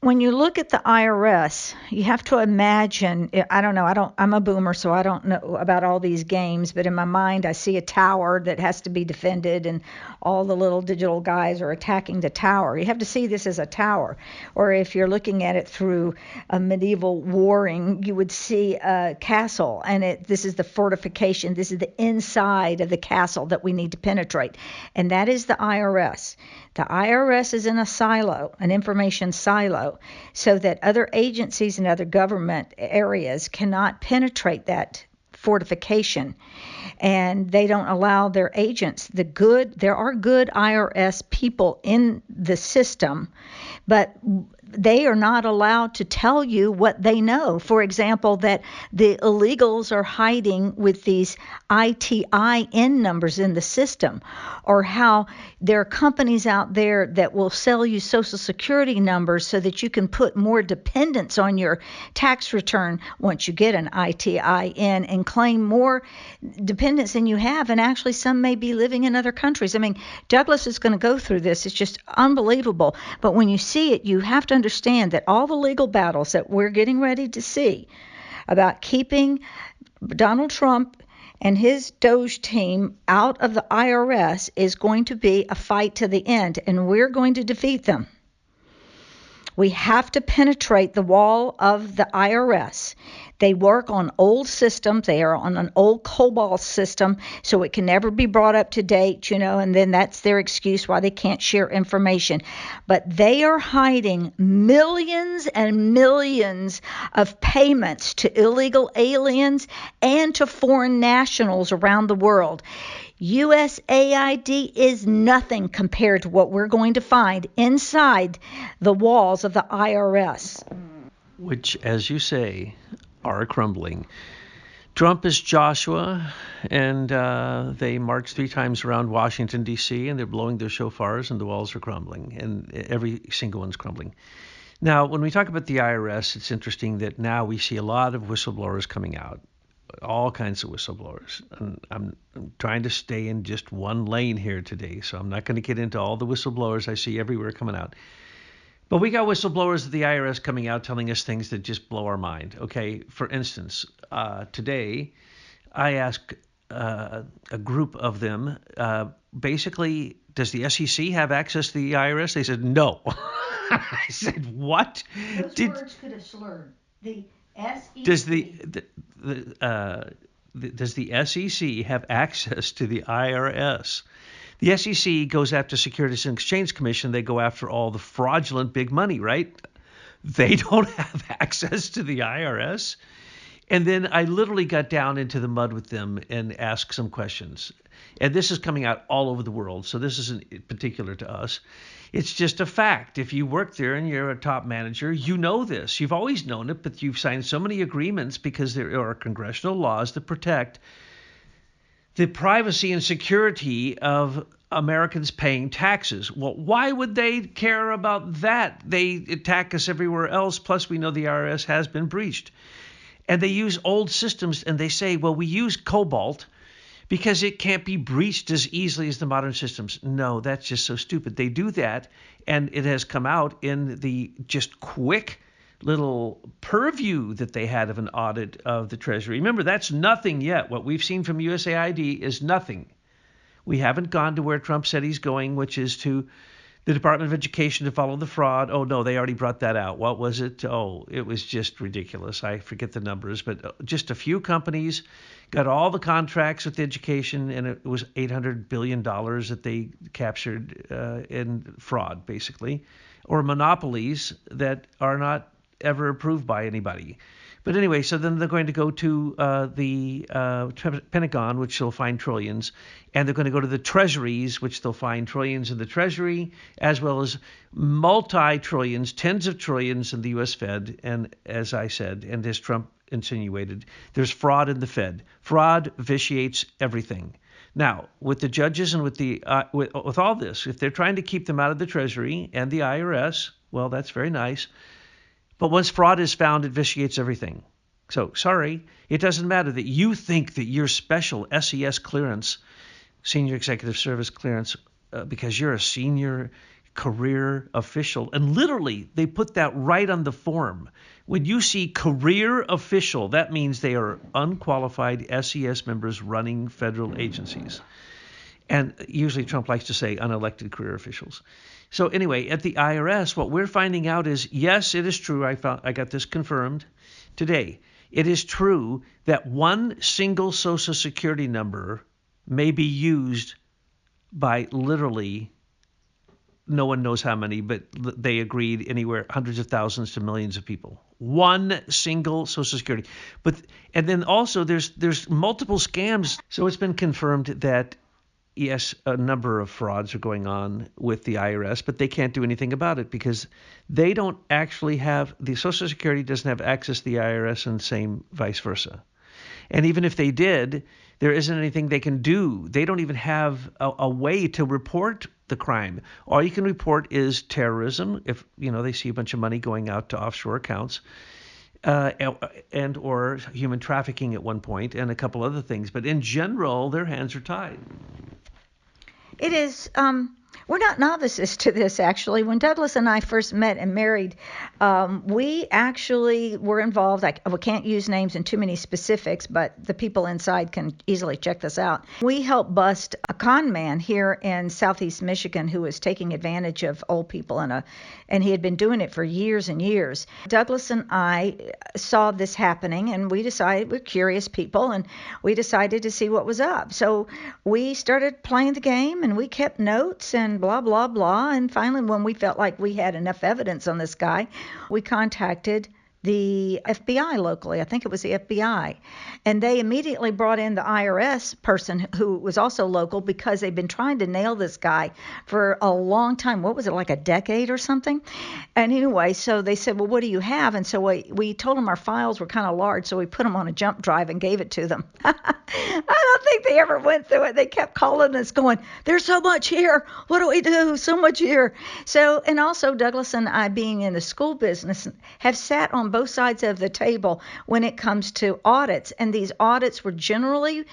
when you look at the IRS, you have to imagine, I don't know, I'm a boomer, so I don't know about all these games, but in my mind, I see a tower that has to be defended, and all the little digital guys are attacking the tower. You have to see this as a tower. Or if you're looking at it through a medieval warring, you would see a castle, and this is the fortification. This is the inside of the castle that we need to penetrate, and that is the IRS. The IRS is in a silo, an information silo, so that other agencies and other government areas cannot penetrate that fortification, and they don't allow their agents. There are good IRS people in the system, but they are not allowed to tell you what they know. For example, that the illegals are hiding with these ITIN numbers in the system, or how there are companies out there that will sell you Social Security numbers so that you can put more dependents on your tax return once you get an ITIN and claim more dependents than you have. And actually, some may be living in other countries. I mean, Douglas is going to go through this. It's just unbelievable. But when you see it, you have to understand that all the legal battles that we're getting ready to see about keeping Donald Trump and his Doge team out of the IRS is going to be a fight to the end, and we're going to defeat them. We have to penetrate the wall of the IRS. They work on old systems. They are on an old COBOL system, so it can never be brought up to date, and then that's their excuse why they can't share information. But they are hiding millions and millions of payments to illegal aliens and to foreign nationals around the world. USAID is nothing compared to what we're going to find inside the walls of the IRS. Which, as you say, are crumbling. Trump is Joshua, and they march 3 times around Washington, D.C., and they're blowing their shofars, and the walls are crumbling, and every single one's crumbling. Now, when we talk about the IRS, it's interesting that now we see a lot of whistleblowers coming out. All kinds of whistleblowers. And I'm trying to stay in just one lane here today, so I'm not going to get into all the whistleblowers I see everywhere coming out. But we got whistleblowers at the IRS coming out telling us things that just blow our mind. Okay, for instance, today I asked a group of them, basically, does the SEC have access to the IRS? They said no. I said, what? Those words could have slurred. The SEC. Does the SEC have access to the IRS? The SEC goes after Securities and Exchange Commission. They go after all the fraudulent big money, right? They don't have access to the IRS. And then I literally got down into the mud with them and asked some questions. And this is coming out all over the world, so this isn't particular to us. It's just a fact. If you work there and you're a top manager, you know this. You've always known it, but you've signed so many agreements because there are congressional laws that protect the privacy and security of Americans paying taxes. Well, why would they care about that? They attack us everywhere else, plus we know the IRS has been breached. And they use old systems, and they say, well, we use Cobalt because it can't be breached as easily as the modern systems. No, that's just so stupid. They do that, and it has come out in the just quick little purview that they had of an audit of the Treasury. Remember, that's nothing yet. What we've seen from USAID is nothing. We haven't gone to where Trump said he's going, which is to the Department of Education to follow the fraud. Oh, no, they already brought that out. What was it? Oh, it was just ridiculous. I forget the numbers, but just a few companies got all the contracts with education, and it was $800 billion that they captured in fraud, basically, or monopolies that are not ever approved by anybody. But anyway, so then they're going to go to the Pentagon, which they'll find trillions, and they're going to go to the treasuries, which they'll find trillions in the Treasury, as well as multi-trillions, tens of trillions in the U.S. Fed. And as I said, and as Trump insinuated, there's fraud in the Fed. Fraud vitiates everything. Now, with the judges and with all this, if they're trying to keep them out of the Treasury and the IRS, well, that's very nice. But once fraud is found, it vitiates everything. So, sorry, it doesn't matter that you think that your special SES clearance, Senior Executive Service clearance, because you're a senior career official. And literally, they put that right on the form. When you see career official, that means they are unqualified SES members running federal agencies. And usually Trump likes to say unelected career officials. So anyway, at the IRS, what we're finding out is, yes, it is true. I got this confirmed today. It is true that one single Social Security number may be used by literally no one knows how many, but they agreed anywhere hundreds of thousands to millions of people. One single Social Security. And then also there's multiple scams. So it's been confirmed that yes, a number of frauds are going on with the IRS, but they can't do anything about it because they don't actually have, the Social Security doesn't have access to the IRS, and same vice versa. And even if they did, there isn't anything they can do. They don't even have a way to report the crime. All you can report is terrorism, if they see a bunch of money going out to offshore accounts, and or human trafficking at one point, and a couple other things. But in general, their hands are tied. It is. We're not novices to this, actually. When Douglas and I first met and married, we actually were involved. We can't use names and too many specifics, but the people inside can easily check this out. We helped bust a con man here in southeast Michigan who was taking advantage of old people, and he had been doing it for years and years. Douglas and I saw this happening, and we decided, we're curious people, and we decided to see what was up. So we started playing the game, and we kept notes and blah, blah, blah. And finally, when we felt like we had enough evidence on this guy, we contacted the FBI locally. I think it was the FBI. And they immediately brought in the IRS person who was also local because they'd been trying to nail this guy for a long time. What was it, like a decade or something? And anyway, so they said, well, what do you have? And so we told them our files were kind of large, so we put them on a jump drive and gave it to them. I don't think they ever went through it. They kept calling us going, there's so much here. What do we do? So much here. So, and also Douglas and I, being in the school business, have sat on both sides of the table when it comes to audits. And these audits were generally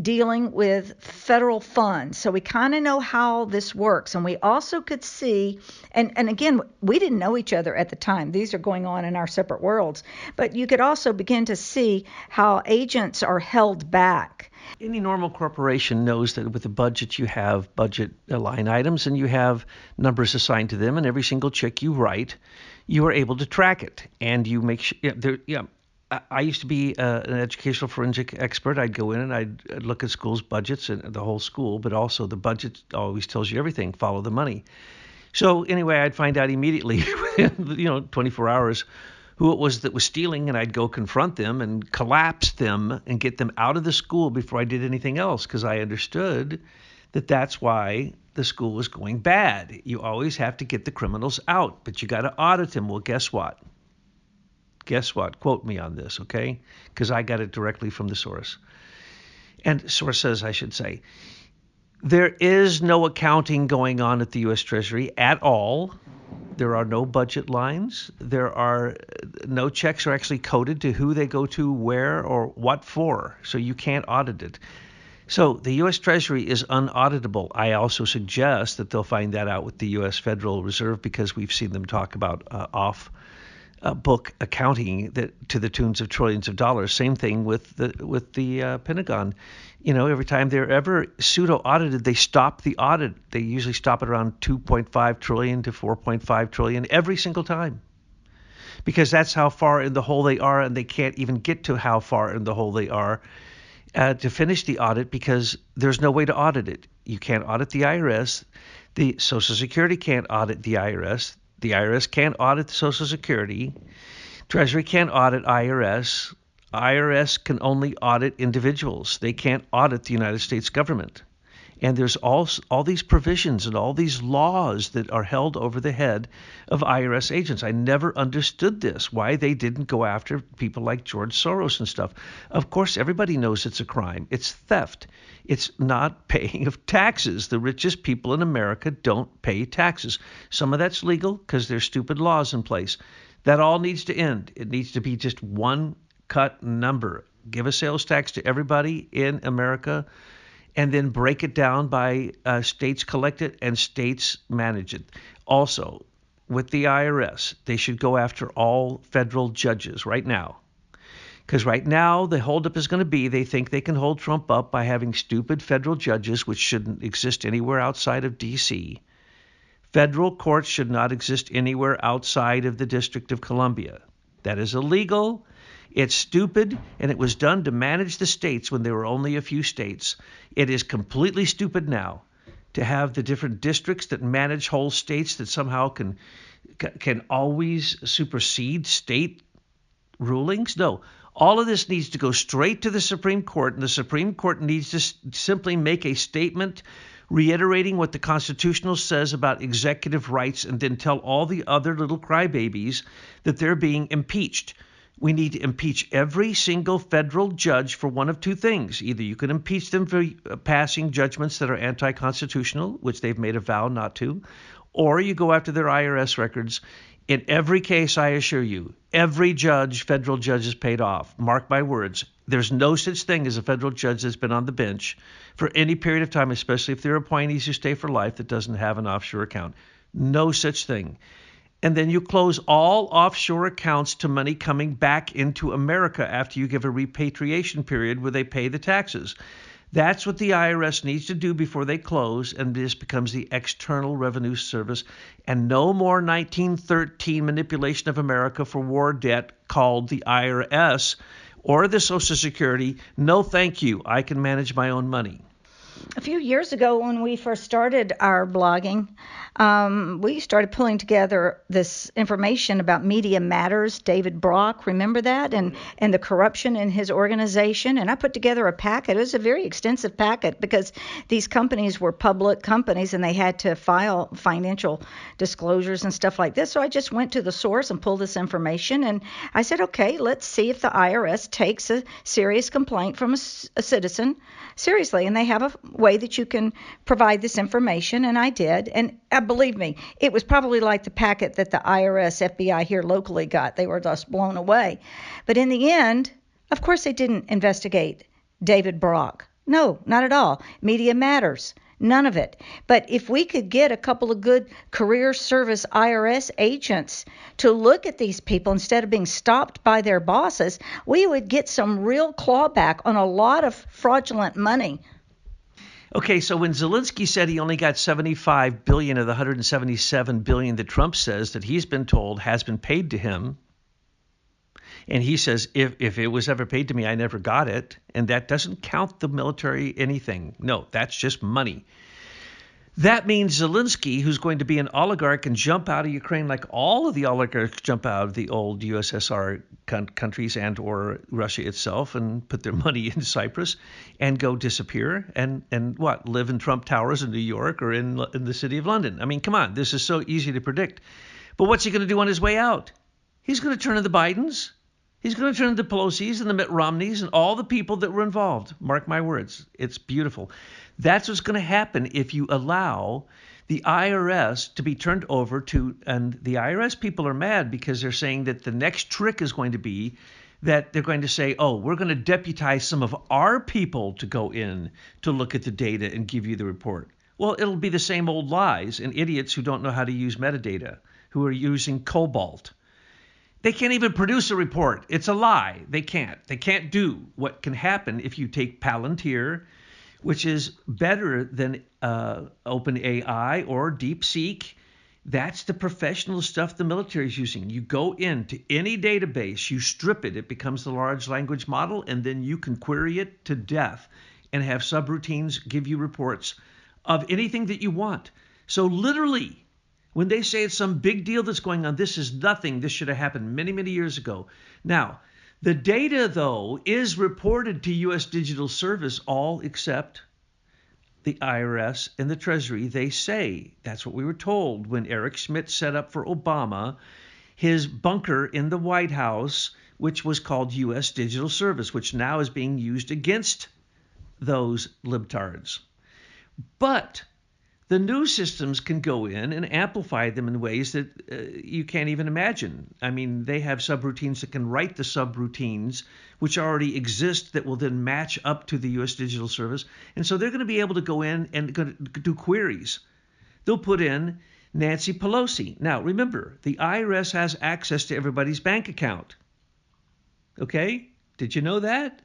dealing with federal funds. So we kind of know how this works. And we also could see, and again, we didn't know each other at the time. These are going on in our separate worlds. But you could also begin to see how agents are held back. Any normal corporation knows that with the budget, you have budget line items and you have numbers assigned to them, and every single check you write, you are able to track it. And you make sure, I used to be an educational forensic expert. I'd go in and I'd look at schools' budgets and the whole school, but also the budget always tells you everything, follow the money. So anyway, I'd find out immediately within 24 hours who it was that was stealing, and I'd go confront them and collapse them and get them out of the school before I did anything else, because I understood that that's why the school was going bad. You always have to get the criminals out, but you got to audit them. Well, guess what? Guess what? Quote me on this, okay? Because I got it directly from the source. And sources, I should say. There is no accounting going on at the U.S. Treasury at all. There are no budget lines. There are no checks are actually coded to who they go to, where, or what for. So you can't audit it. So the U.S. Treasury is unauditable. I also suggest that they'll find that out with the U.S. Federal Reserve, because we've seen them talk about off-book accounting that to the tunes of trillions of dollars. Same thing with the Pentagon. Every time they're ever pseudo-audited, they stop the audit. They usually stop it around 2.5 trillion to 4.5 trillion every single time, because that's how far in the hole they are, and they can't even get to how far in the hole they are to finish the audit, because there's no way to audit it. You can't audit the IRS. The Social Security can't audit the IRS. The IRS can't audit the Social Security. Treasury can't audit IRS. IRS can only audit individuals. They can't audit the United States government. And there's all these provisions and all these laws that are held over the head of IRS agents. I never understood this, why they didn't go after people like George Soros and stuff. Of course, everybody knows it's a crime. It's theft. It's not paying of taxes. The richest people in America don't pay taxes. Some of that's legal because there's stupid laws in place. That all needs to end. It needs to be just one cut number. Give a sales tax to everybody in America, and then break it down by states collect it and states manage it. Also, with the IRS, they should go after all federal judges right now. Because right now, the holdup is going to be they think they can hold Trump up by having stupid federal judges, which shouldn't exist anywhere outside of D.C. Federal courts should not exist anywhere outside of the District of Columbia. That is illegal. It's stupid, and it was done to manage the states when there were only a few states. It is completely stupid now to have the different districts that manage whole states that somehow can always supersede state rulings. No, all of this needs to go straight to the Supreme Court, and the Supreme Court needs to simply make a statement reiterating what the Constitution says about executive rights, and then tell all the other little crybabies that they're being impeached. We need to impeach every single federal judge for one of two things. Either you can impeach them for passing judgments that are anti-constitutional, which they've made a vow not to, or you go after their IRS records. In every case, I assure you, every federal judge is paid off. Mark my words. There's no such thing as a federal judge that's been on the bench for any period of time, especially if they're appointees who stay for life, that doesn't have an offshore account. No such thing. And then you close all offshore accounts to money coming back into America after you give a repatriation period where they pay the taxes. That's what the IRS needs to do before they close, and this becomes the External Revenue Service. And no more 1913 manipulation of America for war debt called the IRS or the Social Security. No, thank you. I can manage my own money. A few years ago, when we first started our blogging, we started pulling together this information about Media Matters, David Brock, remember that? And the corruption in his organization. And I put together a packet. It was a very extensive packet because these companies were public companies and they had to file financial disclosures and stuff like this. So I just went to the source and pulled this information. And I said, okay, let's see if the IRS takes a serious complaint from a citizen seriously. And they have a way that you can provide this information, and I did. And believe me, it was probably like the packet that the IRS, FBI here locally got. They were just blown away. But in the end, of course, they didn't investigate David Brock. No, not at all. Media Matters. None of it. But if we could get a couple of good career service IRS agents to look at these people instead of being stopped by their bosses, we would get some real clawback on a lot of fraudulent money. Okay, so when Zelensky said he only got $75 billion of the $177 billion that Trump says that he's been told has been paid to him, and he says, if it was ever paid to me, I never got it, and that doesn't count the military anything. No, that's just money. That means Zelensky, who's going to be an oligarch and jump out of Ukraine like all of the oligarchs jump out of the old USSR countries and or Russia itself and put their money in Cyprus and go disappear and live in Trump Towers in New York or in the city of London. I mean, come on, this is so easy to predict. But what's he going to do on his way out? He's going to turn to the Bidens. He's going to turn to the Pelosi's and the Mitt Romneys and all the people that were involved. Mark my words. It's beautiful. That's what's going to happen if you allow the IRS to be turned over to, and the IRS people are mad because they're saying that the next trick is going to be that they're going to say, oh, we're going to deputize some of our people to go in to look at the data and give you the report. Well, it'll be the same old lies and idiots who don't know how to use metadata, who are using Cobalt. They can't even produce a report. It's a lie. They can't. They can't do what can happen if you take Palantir, which is better than OpenAI or DeepSeek. That's the professional stuff the military is using. You go into any database, you strip it, it becomes the large language model, and then you can query it to death and have subroutines give you reports of anything that you want. So literally, when they say it's some big deal that's going on, this is nothing. This should have happened many, many years ago. Now, the data, though, is reported to U.S. Digital Service, all except the IRS and the Treasury. They say that's what we were told when Eric Schmidt set up for Obama his bunker in the White House, which was called U.S. Digital Service, which now is being used against those libtards. But The new systems can go in and amplify them in ways that you can't even imagine. I mean, they have subroutines that can write the subroutines, which already exist, that will then match up to the U.S. Digital Service. And so they're going to be able to go in and do queries. They'll put in Nancy Pelosi. Now, remember, the IRS has access to everybody's bank account. Okay? Did you know that?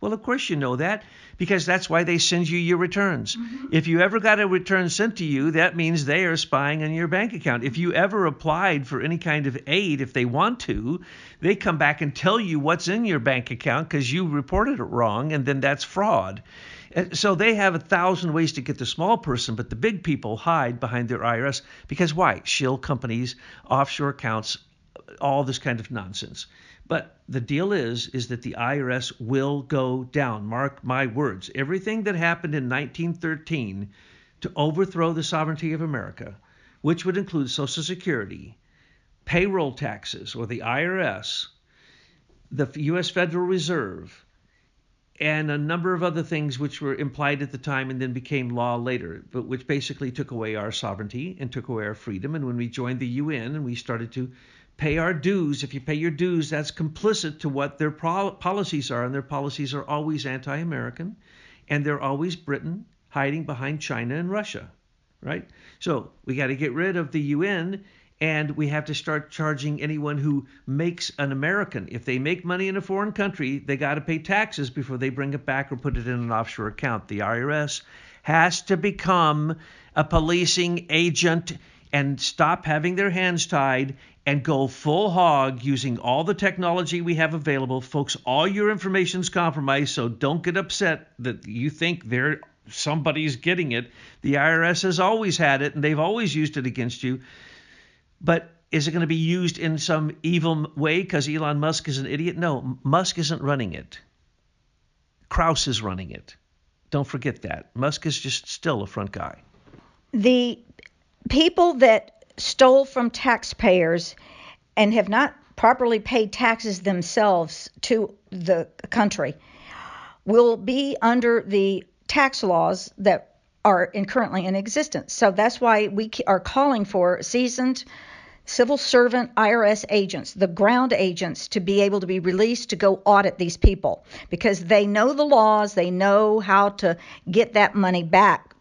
Well, of course you know that, because that's why they send you your returns. Mm-hmm. If you ever got a return sent to you, that means they are spying on your bank account. If you ever applied for any kind of aid, if they want to, they come back and tell you what's in your bank account because you reported it wrong, and then that's fraud. So they have 1,000 ways to get the small person, but the big people hide behind their IRS. Because why? Shill companies, offshore accounts, all this kind of nonsense. But the deal is that the IRS will go down. Mark my words. Everything that happened in 1913 to overthrow the sovereignty of America, which would include Social Security, payroll taxes, or the IRS, the U.S. Federal Reserve, and a number of other things which were implied at the time and then became law later, but which basically took away our sovereignty and took away our freedom. And when we joined the UN and we started to pay our dues, if you pay your dues, that's complicit to what their policies are, and their policies are always anti-American, and they're always Britain hiding behind China and Russia, right? So we got to get rid of the UN, and we have to start charging anyone who makes an American. If they make money in a foreign country, they got to pay taxes before they bring it back or put it in an offshore account. The IRS has to become a policing agent and stop having their hands tied and go full hog using all the technology we have available. Folks, all your information's compromised, so don't get upset that you think somebody's getting it. The IRS has always had it, and they've always used it against you. But is it going to be used in some evil way because Elon Musk is an idiot? No, Musk isn't running it. Krause is running it. Don't forget that. Musk is just still a front guy. The people that stole from taxpayers and have not properly paid taxes themselves to the country will be under the tax laws that are currently in existence. So that's why we are calling for seasoned civil servant IRS agents, the ground agents, to be able to be released to go audit these people, because they know the laws, they know how to get that money back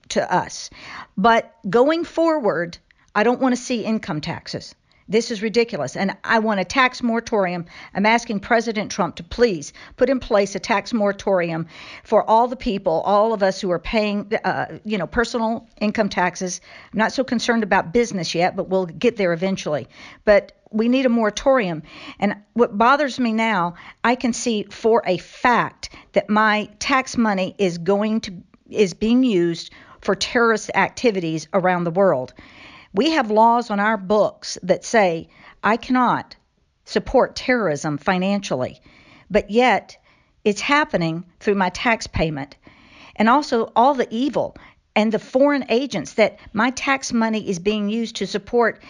to us. But going forward, I don't want to see income taxes. This is ridiculous. And I want a tax moratorium. I'm asking President Trump to please put in place a tax moratorium for all the people, all of us who are paying, personal income taxes. I'm not so concerned about business yet, but we'll get there eventually. But we need a moratorium. And what bothers me now, I can see for a fact that my tax money is being used for terrorist activities around the world. We have laws on our books that say I cannot support terrorism financially, but yet it's happening through my tax payment. And also all the evil and the foreign agents that my tax money is being used to support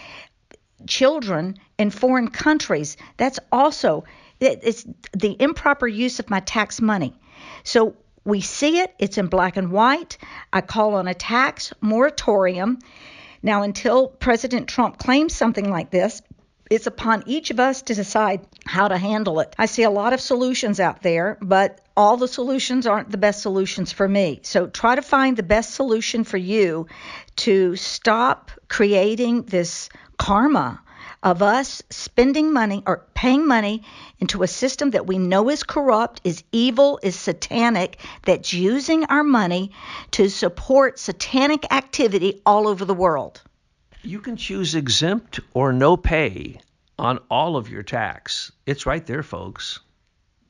children in foreign countries. That's also, it's the improper use of my tax money. So we see it. It's in black and white. I call on a tax moratorium. Now, until President Trump claims something like this, it's upon each of us to decide how to handle it. I see a lot of solutions out there, but all the solutions aren't the best solutions for me. So try to find the best solution for you to stop creating this karma of us spending money or paying money into a system that we know is corrupt, is evil, is satanic, that's using our money to support satanic activity all over the world. You can choose exempt or no pay on all of your tax. It's right there, folks.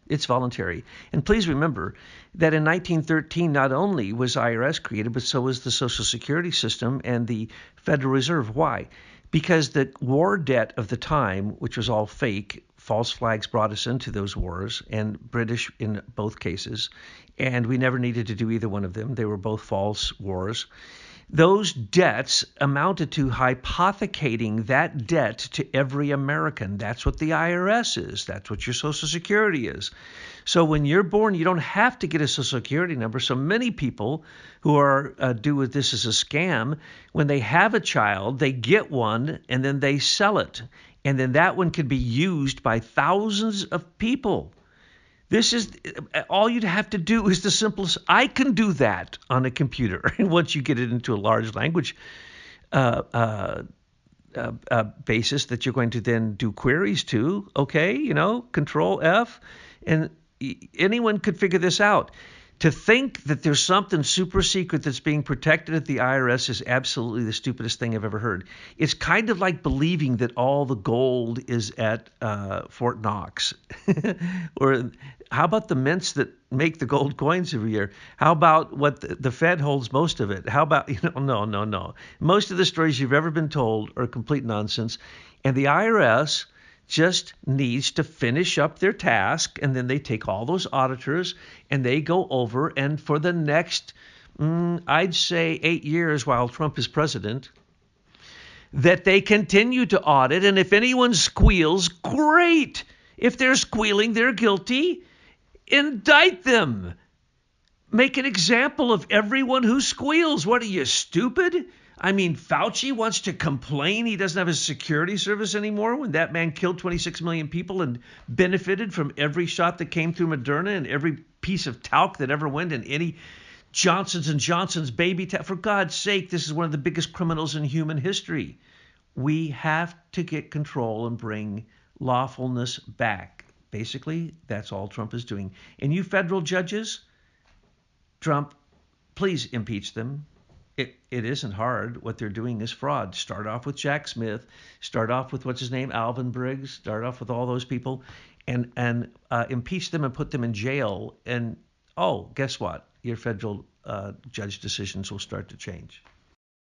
It's voluntary. And please remember that in 1913, not only was IRS created, but so was the Social Security system and the Federal Reserve. Why? Because the war debt of the time, which was all fake, false flags brought us into those wars, and British in both cases, and we never needed to do either one of them. They were both false wars. those debts amounted to hypothecating that debt to every American. That's what the IRS is. That's what your Social Security is. So when you're born, you don't have to get a Social Security number. So many people who are do with this as a scam, when they have a child, they get one and then they sell it. And then that one could be used by thousands of people. This is all you'd have to do is the simplest. I can do that on a computer. And once you get it into a large language uh, uh, basis that you're going to then do queries to, okay, Control F, and anyone could figure this out. To think that there's something super secret that's being protected at the IRS is absolutely the stupidest thing I've ever heard. It's kind of like believing that all the gold is at Fort Knox. Or how about the mints that make the gold coins every year? How about what the Fed holds most of it? How about, no. Most of the stories you've ever been told are complete nonsense. And the IRS just needs to finish up their task, and then they take all those auditors and they go over, and for the next, I'd say 8 years while Trump is president, that they continue to audit. And if anyone squeals, great. If they're squealing, they're guilty. Indict them. Make an example of everyone who squeals. What are you, stupid? I mean, Fauci wants to complain he doesn't have a security service anymore when that man killed 26 million people and benefited from every shot that came through Moderna and every piece of talc that ever went in any Johnson's & Johnson's baby talc. For God's sake, this is one of the biggest criminals in human history. We have to get control and bring lawfulness back. Basically, that's all Trump is doing. And you federal judges, Trump, please impeach them. It isn't hard. What they're doing is fraud. Start off with Jack Smith. Start off with what's his name, Alvin Briggs. Start off with all those people, and impeach them and put them in jail. And guess what? Your federal judge decisions will start to change.